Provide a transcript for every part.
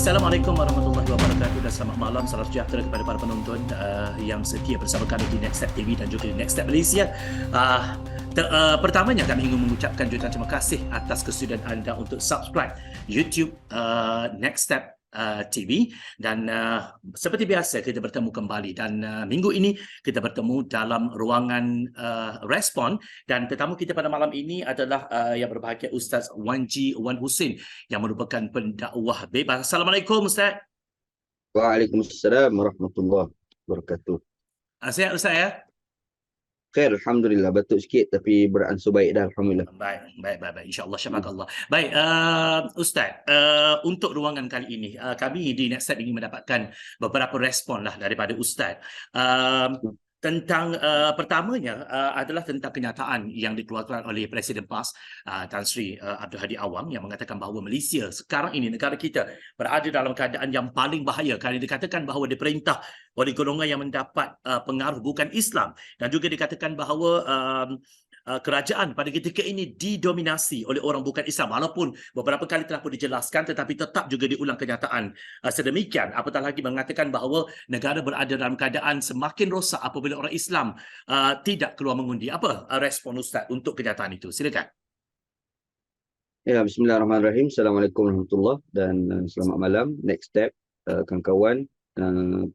Assalamualaikum warahmatullahi wabarakatuh dan selamat malam, salam sejahtera kepada para penonton yang setia bersama kami di Next Step TV dan juga di Next Step Malaysia. Pertamanya kami ingin mengucapkan jutaan terima kasih atas kesudian anda untuk subscribe YouTube Next Step TV dan seperti biasa kita bertemu kembali dan minggu ini kita bertemu dalam ruangan respon dan tetamu kita pada malam ini adalah yang berbahagia Ustaz Wanji Wan Hussein yang merupakan pendakwah bebas. Assalamualaikum Ustaz. Waalaikumsalam warahmatullahi wabarakatuh. Sihat Ustaz ya? Khair, Alhamdulillah. Batuk sikit tapi beransur baik dah, Alhamdulillah. Baik. InsyaAllah, syafakallah. Baik, Ustaz, untuk ruangan kali ini, kami di NextStep ingin mendapatkan beberapa respon lah daripada Ustaz. Tentang pertamanya adalah tentang kenyataan yang dikeluarkan oleh Presiden PAS Tan Sri Abdul Hadi Awang yang mengatakan bahawa Malaysia sekarang ini, negara kita berada dalam keadaan yang paling bahaya kerana dikatakan bahawa diperintah oleh golongan yang mendapat pengaruh bukan Islam dan juga dikatakan bahawa kerajaan pada ketika ini didominasi oleh orang bukan Islam walaupun beberapa kali telah pun dijelaskan tetapi tetap juga diulang kenyataan sedemikian, apatah lagi mengatakan bahawa negara berada dalam keadaan semakin rosak apabila orang Islam tidak keluar mengundi. Apa respon Ustaz untuk kenyataan itu? Silakan. Ya, bismillahirrahmanirrahim. Assalamualaikum warahmatullahi dan selamat malam. Next Step, kawan-kawan,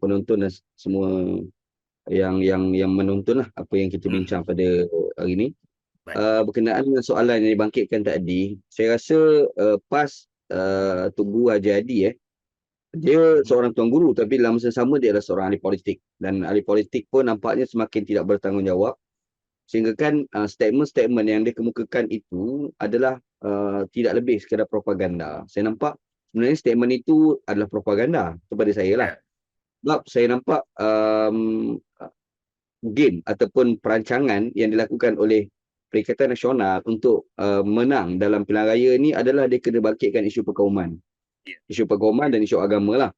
penonton dan semua yang menonton lah apa yang kita bincang pada hari ini. Berkenaan dengan soalan yang dibangkitkan tadi, saya rasa PAS Tugu Haji Hadi dia seorang tuan guru tapi dalam masa sama dia adalah seorang ahli politik dan ahli politik pun nampaknya semakin tidak bertanggungjawab sehingga kan statement-statement yang dia kemukakan itu adalah tidak lebih sekadar propaganda. Saya nampak sebenarnya statement itu adalah propaganda kepada saya lah. Sebab saya nampak game ataupun perancangan yang dilakukan oleh Perikatan Nasional untuk menang dalam pilihan raya ni adalah dia kena bangkitkan isu perkauman. Isu perkauman dan isu agama lah.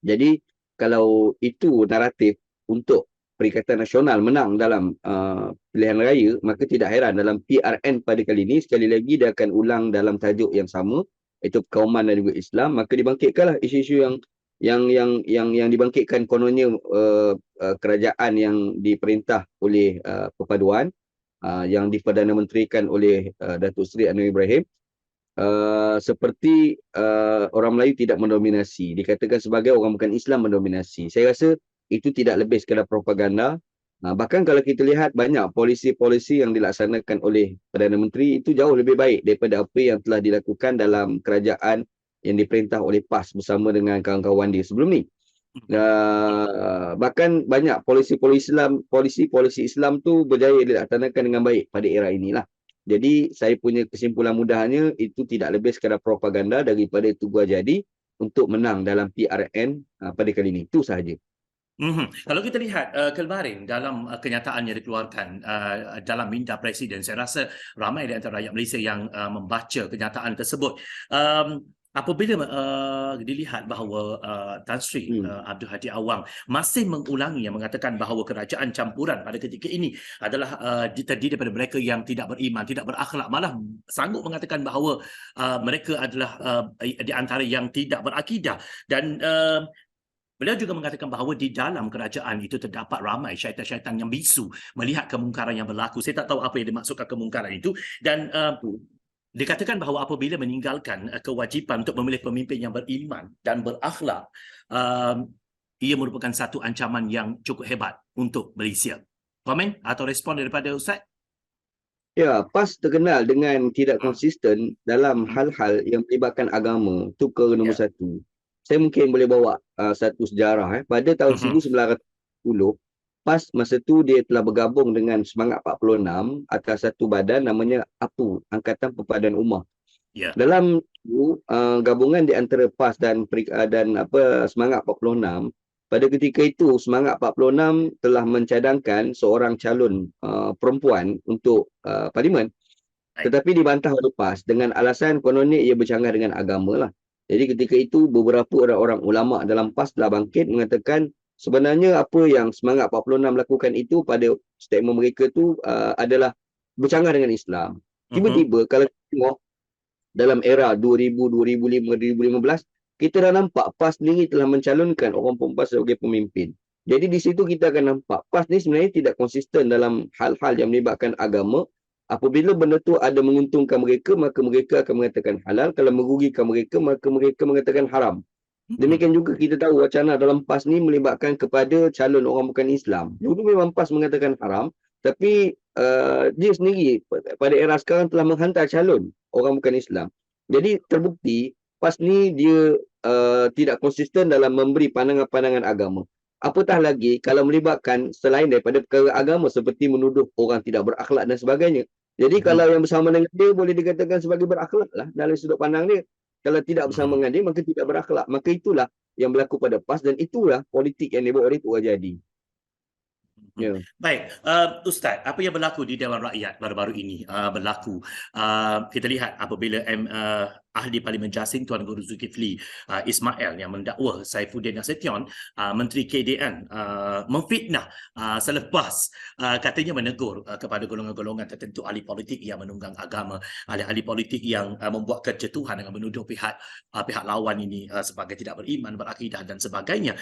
Jadi kalau itu naratif untuk Perikatan Nasional menang dalam pilihan raya, maka tidak heran dalam PRN pada kali ini sekali lagi dia akan ulang dalam tajuk yang sama, iaitu perkauman dan juga Islam. Maka dibangkitkanlah isu-isu yang dibangkitkan kononnya kerajaan yang diperintah oleh perpaduan yang diperdana menterikan oleh Datuk Seri Anwar Ibrahim, seperti orang Melayu tidak mendominasi, dikatakan sebagai orang bukan Islam mendominasi. Saya rasa itu tidak lebih sekadar propaganda. Bahkan kalau kita lihat banyak polisi-polisi yang dilaksanakan oleh Perdana Menteri itu jauh lebih baik daripada apa yang telah dilakukan dalam kerajaan yang diperintah oleh PAS bersama dengan kawan-kawan dia sebelum ni. Bahkan banyak polisi-polisi Islam tu berjaya dilaksanakan dengan baik pada era inilah. Jadi saya punya kesimpulan mudahnya itu tidak lebih sekadar propaganda daripada Tugu Haji Hadi untuk menang dalam PRN pada kali ini. Itu sahaja. Kalau kita lihat kemarin dalam kenyataan yang dikeluarkan dalam minda Presiden, saya rasa ramai di antara rakyat Malaysia yang membaca kenyataan tersebut. Apabila dilihat bahawa Tan Sri Abdul Hadi Awang masih mengulangi yang mengatakan bahawa kerajaan campuran pada ketika ini adalah terdiri daripada mereka yang tidak beriman, tidak berakhlak, malah sanggup mengatakan bahawa mereka adalah di antara yang tidak berakidah dan beliau juga mengatakan bahawa di dalam kerajaan itu terdapat ramai syaitan-syaitan yang bisu melihat kemungkaran yang berlaku. Saya tak tahu apa yang dimaksudkan kemungkaran itu dan dikatakan bahawa apabila meninggalkan kewajipan untuk memilih pemimpin yang beriman dan berakhlak, ia merupakan satu ancaman yang cukup hebat untuk Malaysia. Komen atau respon daripada Ustaz? Ya, PAS terkenal dengan tidak konsisten dalam hal-hal yang melibatkan agama. Itu ke nombor satu. Saya mungkin boleh bawa satu sejarah. Pada tahun 1940, PAS masa tu dia telah bergabung dengan Semangat 46 atas satu badan namanya APU, Angkatan Perpaduan Ummah. Dalam gabungan di antara PAS dan Semangat 46, pada ketika itu Semangat 46 telah mencadangkan seorang calon perempuan untuk parlimen. Tetapi dibantah oleh PAS dengan alasan kononnya ia bercanggah dengan agama lah. Jadi ketika itu beberapa orang-orang ulama dalam PAS telah bangkit mengatakan sebenarnya apa yang Semangat 46 lakukan itu pada statement mereka tu adalah bercanggah dengan Islam. Tiba-tiba kalau kita tengok dalam era 2000, 2005, 2015, kita dah nampak PAS sendiri telah mencalonkan orang perempuan sebagai pemimpin. Jadi di situ kita akan nampak PAS ni sebenarnya tidak konsisten dalam hal-hal yang melibatkan agama. Apabila benda tu ada menguntungkan mereka, maka mereka akan mengatakan halal. Kalau merugikan mereka, maka mereka mengatakan haram. Demikian juga kita tahu wacana dalam PAS ni melibatkan kepada calon orang bukan Islam. Dulu memang PAS mengatakan haram, tapi dia sendiri pada era sekarang telah menghantar calon orang bukan Islam. Jadi terbukti PAS ni dia tidak konsisten dalam memberi pandangan-pandangan agama. Apatah lagi kalau melibatkan selain daripada perkara agama seperti menuduh orang tidak berakhlak dan sebagainya. Jadi kalau yang bersama dengan dia boleh dikatakan sebagai berakhlak lah dalam sudut pandang dia. Kalau tidak bersama dengan dia maka tidak berakhlak. Maka itulah yang berlaku pada PAS dan itulah politik yang dibuat oleh Tok Jadi. Ya. Baik, Ustaz, apa yang berlaku di Dewan Rakyat baru-baru ini berlaku. Kita lihat apabila Ahli Parlimen Jasing Tuan Guru Zulkifli Ismail yang mendakwa Saifuddin Nasution, Menteri KDN, memfitnah selepas katanya menegur kepada golongan-golongan tertentu ahli politik yang menunggang agama, ahli-ahli politik yang membuat kejatuhan dengan menuduh pihak lawan ini sebagai tidak beriman, berakidah dan sebagainya.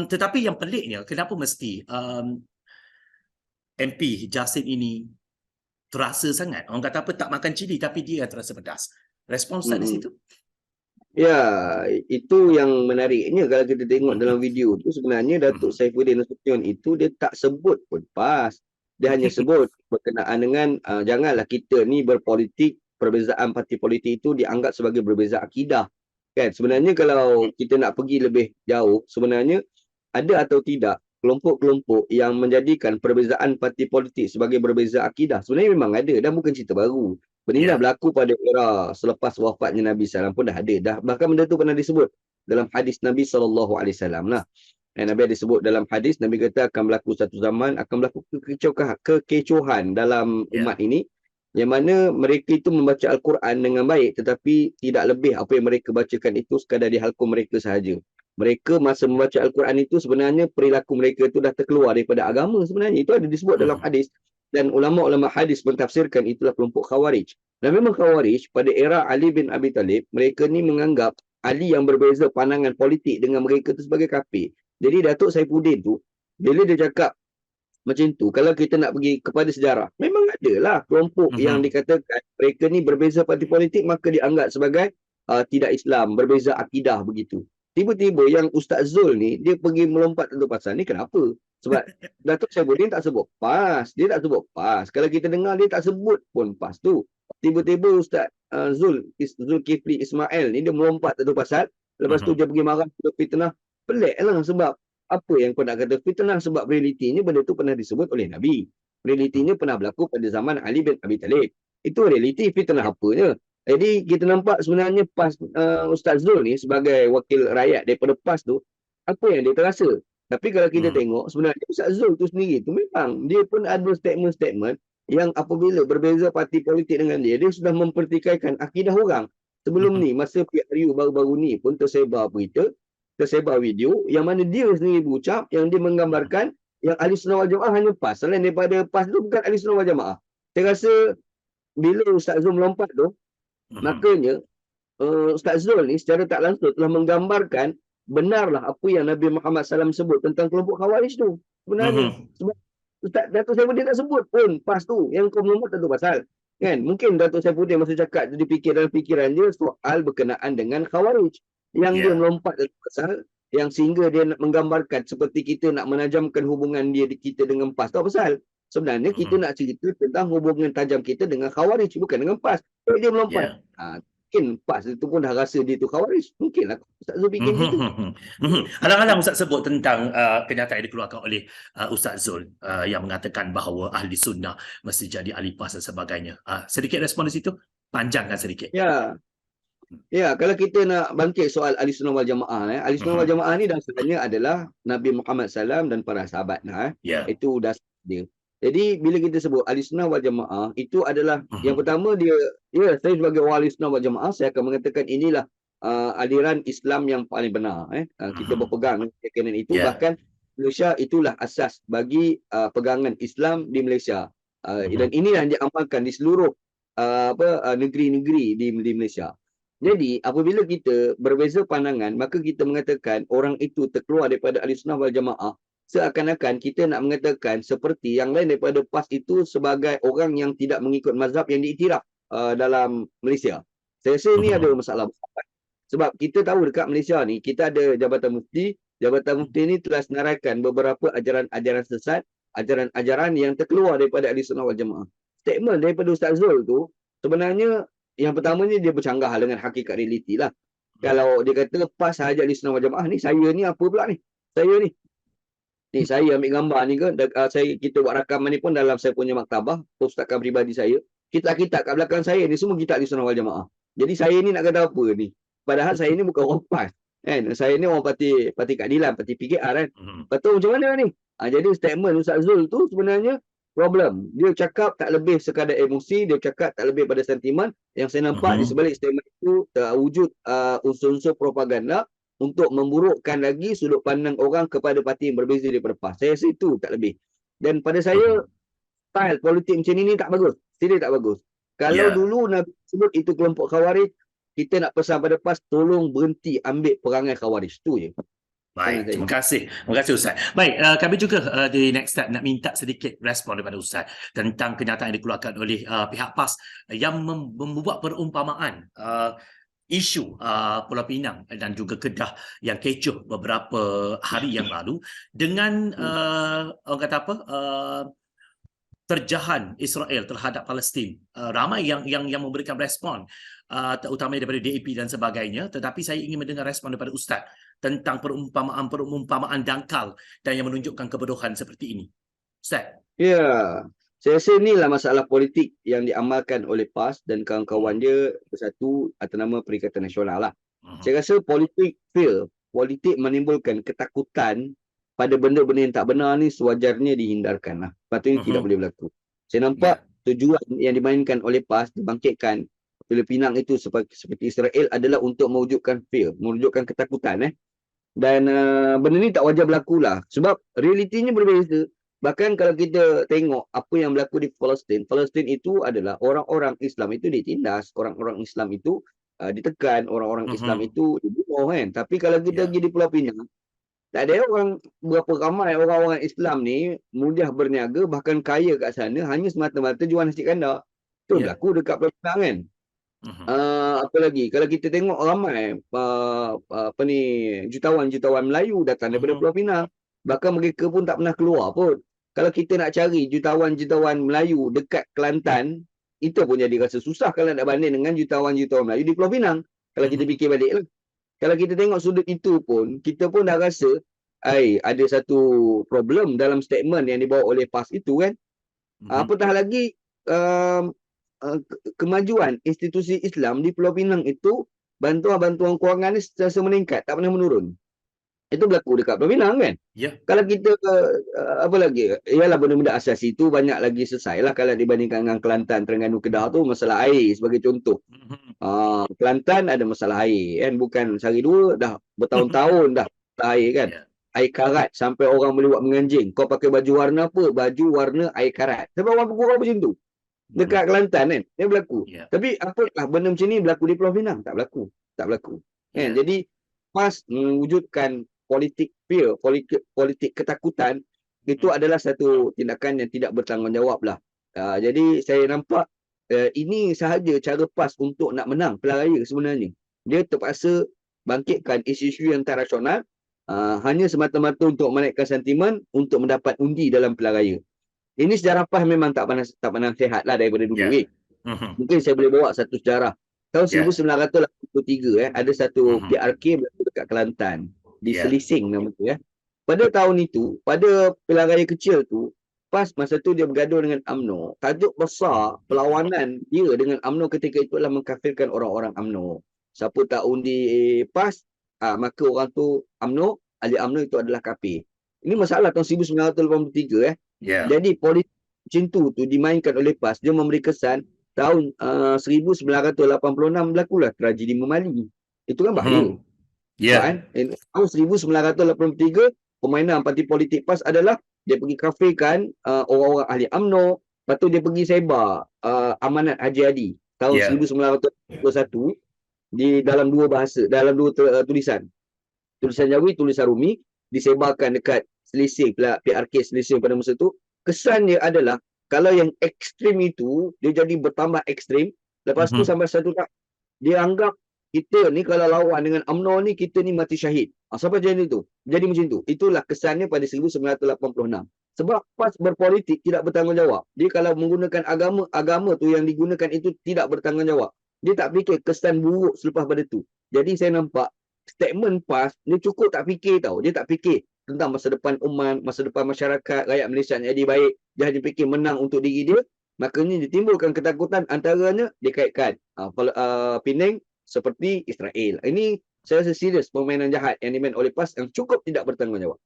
Tetapi yang peliknya, kenapa mesti MP Jasing ini terasa sangat. Orang kata apa, tak makan cili tapi dia terasa pedas. Respons di situ? Ya, itu yang menariknya kalau kita tengok dalam video tu sebenarnya Datuk Saifuddin Nasution itu dia tak sebut pun PAS. Dia hanya sebut berkenaan dengan janganlah kita ni berpolitik, perbezaan parti politik itu dianggap sebagai berbeza akidah. Kan? Sebenarnya kalau kita nak pergi lebih jauh, sebenarnya ada atau tidak kelompok-kelompok yang menjadikan perbezaan parti politik sebagai berbeza akidah. Sebenarnya memang ada dan bukan cerita baru. Benda ini dah berlaku pada era selepas wafatnya Nabi SAW pun dah ada. Bahkan benda tu pernah disebut dalam hadis Nabi SAW. Nah, Nabi ada sebut dalam hadis, Nabi kata akan berlaku satu zaman, akan berlaku kekecohan dalam umat ini, yang mana mereka itu membaca Al-Quran dengan baik tetapi tidak lebih apa yang mereka bacakan itu sekadar di halqum mereka sahaja. Mereka masa membaca Al-Quran itu sebenarnya perilaku mereka itu dah terkeluar daripada agama sebenarnya. Itu ada disebut dalam hadis. Dan ulama-ulama hadis mentafsirkan itulah kelompok Khawarij. Dan memang Khawarij pada era Ali bin Abi Talib, mereka ni menganggap Ali yang berbeza pandangan politik dengan mereka itu sebagai kafir. Jadi Datuk Saifuddin tu, bila dia cakap macam tu, kalau kita nak pergi kepada sejarah, memang adalah kelompok yang dikatakan mereka ni berbeza parti politik maka dianggap sebagai tidak Islam, berbeza akidah begitu. Tiba-tiba yang Ustaz Zul ni, dia pergi melompat tentu pasal ni kenapa? Sebab Datuk Saifuddin tak sebut PAS. Dia tak sebut PAS. Kalau kita dengar, dia tak sebut pun PAS tu. Tiba-tiba Ustaz Zulkifli Ismail ni, dia melompat tentu pasal. Lepas tu dia pergi marah, dia fitnah. Pelik lah sebab apa yang kau nak kata fitnah, sebab realitinya benda tu pernah disebut oleh Nabi. Realitinya pernah berlaku pada zaman Ali bin Abi Talib. Itu realiti, fitnah apanya. Jadi kita nampak sebenarnya PAS Ustaz Zul ni sebagai wakil rakyat daripada PAS tu, apa yang dia terasa. Tapi kalau kita tengok sebenarnya Ustaz Zul tu sendiri tu memang dia pun ada statement-statement yang apabila berbeza parti politik dengan dia, dia sudah mempertikaikan akidah orang. Sebelum ni, masa PRU baru-baru ni pun tersebar berita, tersebar video yang mana dia sendiri berucap yang dia menggambarkan yang Ahli Sunnah Wal Jamaah hanya PAS. Selain daripada PAS tu bukan Ahli Sunnah Wal Jamaah. Saya rasa bila Ustaz Zul melompat tu, makanya Ustaz Zul ni secara tak langsung telah menggambarkan benarlah apa yang Nabi Muhammad SAW sebut tentang kelompok Khawarij tu. Sebenarnya. Sebab Ustaz Datuk Saifuddin tak sebut pun PAS tu. Yang kau melompat tentu pasal. Kan? Mungkin Datuk Saifuddin masa cakap dia fikir dalam fikiran dia soal berkenaan dengan Khawarij. Yang dia melompat tentu pasal. Yang sehingga dia nak menggambarkan seperti kita nak menajamkan hubungan kita dengan PAS. Tahu pasal? Sebenarnya kita nak cerita tentang hubungan tajam kita dengan Khawarij, bukan dengan PAS. Jadi dia melompat. Mungkin PAS itu pun dah rasa dia tu Khawarij. Mungkinlah Ustaz Zul fikir gitu. Alang-alang Ustaz sebut tentang kenyataan yang dikeluarkan oleh Ustaz Zul yang mengatakan bahawa ahli sunnah mesti jadi ahli PAS dan sebagainya. Sedikit respon di situ? Panjangkan sedikit. Ya, kalau kita nak bangkit soal Ahli Sunnah Wal Jamaah, Ahli Sunnah Wal Jamaah ni dasarnya adalah Nabi Muhammad SAW dan para sahabat. Itu dasar dia. Jadi bila kita sebut Ahli Sunnah Wal Jamaah, itu adalah yang pertama dia, saya sebagai orang Ahli Sunnah Wal Jamaah, saya akan mengatakan inilah aliran Islam yang paling benar. Kita berpegang keyakinan itu. Bahkan Malaysia itulah asas bagi pegangan Islam di Malaysia. Dan ini yang diamalkan di seluruh negeri-negeri di Malaysia. Jadi apabila kita berbeza pandangan, maka kita mengatakan orang itu terkeluar daripada Ahli Sunnah wal Jamaah, seakan-akan kita nak mengatakan seperti yang lain daripada PAS itu sebagai orang yang tidak mengikut mazhab yang diiktiraf dalam Malaysia. Saya rasa ini ada masalah besar. Sebab kita tahu dekat Malaysia ni, kita ada Jabatan Mufti. Jabatan Mufti ini telah senaraikan beberapa ajaran-ajaran sesat, ajaran-ajaran yang terkeluar daripada Ahli Sunnah wal Jamaah. Statement daripada Ustaz Zul tu, sebenarnya yang pertamanya dia bercanggah dengan hakikat realiti lah. Kalau dia kata PAS sahaja Ahli Sunnah wal Jamaah ni, saya ni apa pula ni? Saya ni. Ni saya ambil gambar ni ke, kita buat rakaman ni pun dalam saya punya maktabah, perpustakaan peribadi saya. Kitab-kitab kat belakang saya ni semua kitab Ahli Sunnah wal Jamaah. Jadi saya ni nak kata apa ni? Padahal saya ni bukan orang PAS. Kan? Saya ni orang parti keadilan, parti PKR kan. Betul macam mana ni? Jadi statement Ustaz Zul tu sebenarnya problem. Dia cakap tak lebih sekadar emosi, dia cakap tak lebih pada sentimen. Yang saya nampak di sebalik statement itu terwujud unsur-unsur propaganda untuk memburukkan lagi sudut pandang orang kepada parti yang berbeza daripada PAS. Saya rasa itu tak lebih. Dan pada saya, style politik macam ni tak bagus. Tidak tak bagus. Kalau dulu Nabi sebut itu kelompok Khawarij, kita nak pesan pada PAS, tolong berhenti ambil perangai Khawarij. Itu je. Baik, terima kasih. Terima kasih Ustaz. Baik, kami juga di next step nak minta sedikit respon daripada Ustaz tentang kenyataan yang dikeluarkan oleh pihak PAS yang membuat perumpamaan isu Pulau Pinang dan juga Kedah yang kecoh beberapa hari yang lalu dengan orang kata apa, terjahan Israel terhadap Palestin. Ramai yang memberikan respon, terutamanya daripada DAP dan sebagainya, tetapi saya ingin mendengar respon daripada Ustaz tentang perumpamaan dangkal dan yang menunjukkan kebodohan seperti ini. Ustaz. Ya, saya rasa inilah masalah politik yang diamalkan oleh PAS dan kawan-kawan dia bersatu atas nama Perikatan Nasional lah. Saya rasa politik menimbulkan ketakutan pada benda-benda yang tak benar ni sewajarnya dihindarkan lah. Patutnya tidak boleh berlaku. Saya nampak tujuan yang dimainkan oleh PAS dibangkitkan Filipinang itu seperti Israel adalah untuk mewujudkan fear, mewujudkan ketakutan. Dan benda ni tak wajar berlaku lah. Sebab realitinya berbeza. Bahkan kalau kita tengok apa yang berlaku di Palestin, Palestin itu adalah orang-orang Islam itu ditindas, orang-orang Islam itu ditekan, orang-orang Islam itu dibunuh kan. Tapi kalau kita pergi di Pulau Pinang, tak ada berapa ramai orang-orang Islam ni mudah berniaga, bahkan kaya kat sana hanya semata-mata jual nasi kandar. Itu berlaku dekat Pulau Pinang kan. Apa lagi? Kalau kita tengok ramai jutawan-jutawan Melayu datang daripada Pulau Pinang. Bahkan mereka pun tak pernah keluar pun. Kalau kita nak cari jutawan-jutawan Melayu dekat Kelantan, itu pun jadi rasa susah kalau nak banding dengan jutawan-jutawan Melayu di Pulau Pinang. Kalau kita fikir balik lah. Kalau kita tengok sudut itu pun, kita pun dah rasa ada satu problem dalam statement yang dibawa oleh PAS itu kan. Apatah lagi kemajuan institusi Islam di Pulau Pinang itu, bantuan-bantuan kewangan ni sentiasa meningkat, tak pernah menurun. Itu berlaku dekat Pulau Pinang kan. Kalau kita apa lagi, ialah benda-benda asasi itu banyak lagi selesai lah kalau dibandingkan dengan Kelantan, Terengganu, Kedah tu masalah air sebagai contoh. Kelantan ada masalah air kan, bukan sehari dua, dah bertahun-tahun dah air kan. Air karat sampai orang boleh buat menganjing. Kau pakai baju warna apa? Baju warna air karat. Sebab orang kurang macam tu. Dekat Kelantan kan, dia berlaku. Tapi apakah benda macam ni berlaku di Pulau Pinang? Tak berlaku. Tak berlaku. Kan? Jadi PAS mewujudkan politik fear, politik ketakutan, itu adalah satu tindakan yang tidak bertanggungjawab lah. Jadi saya nampak ini sahaja cara PAS untuk nak menang pilihan raya sebenarnya. Dia terpaksa bangkitkan isu-isu yang tak rasional hanya semata-mata untuk menaikkan sentimen untuk mendapat undi dalam pilihan raya. Ini sejarah PAS memang tak pernah sihat lah daripada dulu. Mungkin saya boleh bawa satu sejarah. Tahun 1983 ada satu PRK berlaku dekat Kelantan. Di Selising nama tu Pada tahun itu, pada pilihan raya kecil tu, PAS masa tu dia bergaduh dengan UMNO. Tajuk besar perlawanan dia dengan UMNO ketika itu adalah mengkafirkan orang-orang UMNO. Siapa tak undi PAS, maka orang tu UMNO, ahli UMNO itu adalah kafir. Ini masalah tahun 1983 Jadi politik macam tu dimainkan oleh PAS. Dia memberi kesan tahun 1986 berlakulah tragedi Memali. Itu kan bahaya. Kan? Tahun 1983 permainan parti politik PAS adalah dia pergi kafirkan orang-orang ahli UMNO. Lepas tu dia pergi sebar amanat Haji Hadi tahun 1991. di dalam dua bahasa, dalam dua tulisan. Tulisan Jawi, tulisan Rumi, disebarkan dekat selisih PRK selisih pada masa tu. Kesan dia adalah kalau yang ekstrim itu dia jadi bertambah ekstrim, lepas tu sampai satu tak dia anggap kita ni kalau lawan dengan UMNO ni kita ni mati syahid. Sampai jadi tu. Jadi macam tu. Itulah kesannya pada 1986. Sebab PAS berpolitik tidak bertanggungjawab. Dia kalau menggunakan agama tu yang digunakan itu tidak bertanggungjawab. Dia tak fikir kesan buruk selepas pada tu. Jadi saya nampak statement PAS dia cukup tak fikir tau. Dia tak fikir tentang masa depan umat, masa depan masyarakat, rakyat Malaysia yang jadi baik. Dia hanya fikir menang untuk diri dia. Makanya ditimbulkan ketakutan, antaranya dikaitkan Penang seperti Israel. Ini saya rasa serius permainan jahat yang dimain oleh PAS yang cukup tidak bertanggungjawab.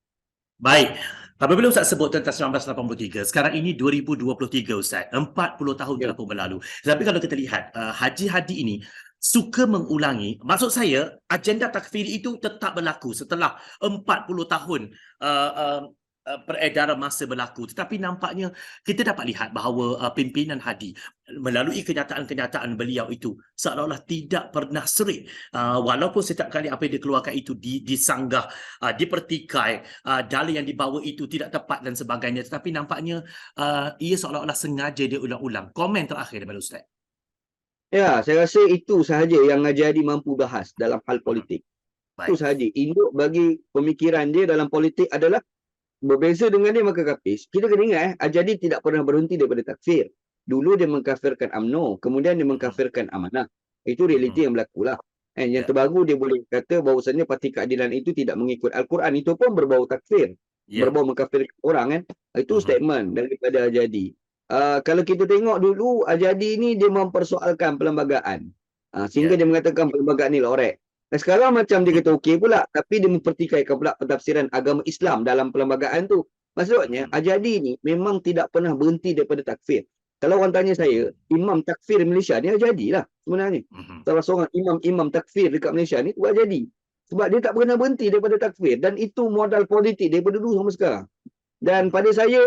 Baik. Apabila Ustaz sebut tentang 1983, sekarang ini 2023 Ustaz, 40 tahun telah pun berlalu. Tapi kalau kita lihat, Haji Hadi ini suka mengulangi, maksud saya, agenda takfiri itu tetap berlaku setelah 40 tahun peredaran masa berlaku, tetapi nampaknya kita dapat lihat bahawa pimpinan Hadi melalui kenyataan-kenyataan beliau itu seolah-olah tidak pernah serik, walaupun setiap kali apa yang dikeluarkan itu disanggah, dipertikai, dalil yang dibawa itu tidak tepat dan sebagainya, tetapi nampaknya ia seolah-olah sengaja dia ulang-ulang. Komen terakhir daripada Ustaz. Ya, saya rasa itu sahaja yang Haji mampu bahas dalam hal politik. Baik. Itu sahaja. Induk bagi pemikiran dia dalam politik adalah berbeza dengan dia maka kapis. Kita kena ingat Ajadi tidak pernah berhenti daripada takfir. Dulu dia mengkafirkan UMNO, kemudian dia mengkafirkan Amanah. Itu realiti yang berlaku lah. Yang terbaru dia boleh kata bahawasanya parti keadilan itu tidak mengikut Al-Quran. Itu pun berbau takfir. Berbau mengkafirkan orang kan. Itu statement daripada Ajadi. Kalau kita tengok dulu Ajadi ni dia mempersoalkan perlembagaan. Sehingga dia mengatakan perlembagaan ni lorek. Dan sekarang macam dia kata okey pula, tapi dia mempertikaikan pula pentafsiran agama Islam dalam perlembagaan tu. Maksudnya, Ajadi ni memang tidak pernah berhenti daripada takfir. Kalau orang tanya saya, imam takfir Malaysia ni Ajadi lah sebenarnya. Salah seorang imam takfir dekat Malaysia ni tu Ajadi. Sebab dia tak pernah berhenti daripada takfir. Dan itu modal politik daripada dulu sampai sekarang. Dan pada saya,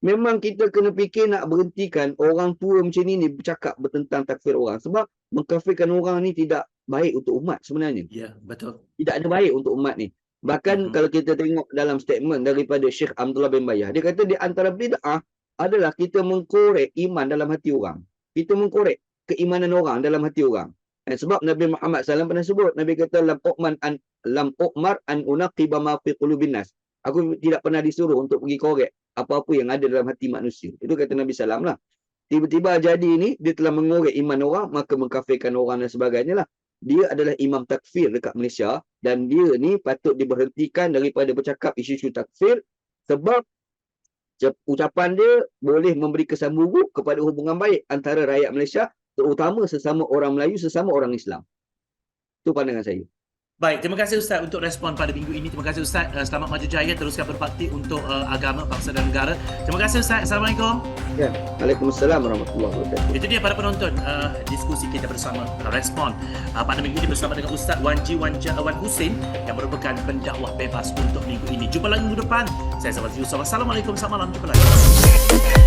memang kita kena fikir nak berhentikan orang tua macam ni bercakap tentang takfir orang. Sebab mengkafirkan orang ni tidak baik untuk umat sebenarnya. Ya, betul. Tidak ada baik untuk umat ni. Bahkan kalau kita tengok dalam statement daripada Syekh Abdullah bin Bayah, dia kata di antara bid'ah adalah kita mengkorek iman dalam hati orang. Kita mengkorek keimanan orang dalam hati orang. Sebab Nabi Muhammad SAW pernah sebut, Nabi kata lam u'mar an unaqiba ma fi qulubin nas. Aku tidak pernah disuruh untuk pergi korek apa-apa yang ada dalam hati manusia. Itu kata Nabi SAW lah. Tiba-tiba jadi ini, dia telah mengorek iman orang, maka mengkafirkan orang dan sebagainya lah. Dia adalah imam takfir dekat Malaysia dan dia ni patut diberhentikan daripada bercakap isu-isu takfir sebab ucapan dia boleh memberi kesan buruk kepada hubungan baik antara rakyat Malaysia, terutama sesama orang Melayu, sesama orang Islam. Itu pandangan saya. Baik, terima kasih Ustaz untuk respon pada minggu ini. Terima kasih Ustaz. Selamat maju jaya, teruskan berbakti untuk agama, bangsa dan negara. Terima kasih Ustaz. Assalamualaikum. Ya, Waalaikumsalam warahmatullahi wabarakatuh. Itu dia para penonton, diskusi kita bersama, respon pada minggu ini bersama dengan Ustaz Wan Hussein yang merupakan pendakwah bebas untuk minggu ini. Jumpa lagi minggu depan. Saya Sahabat Yusuf. Assalamualaikum, selamat malam. Jumpa lagi.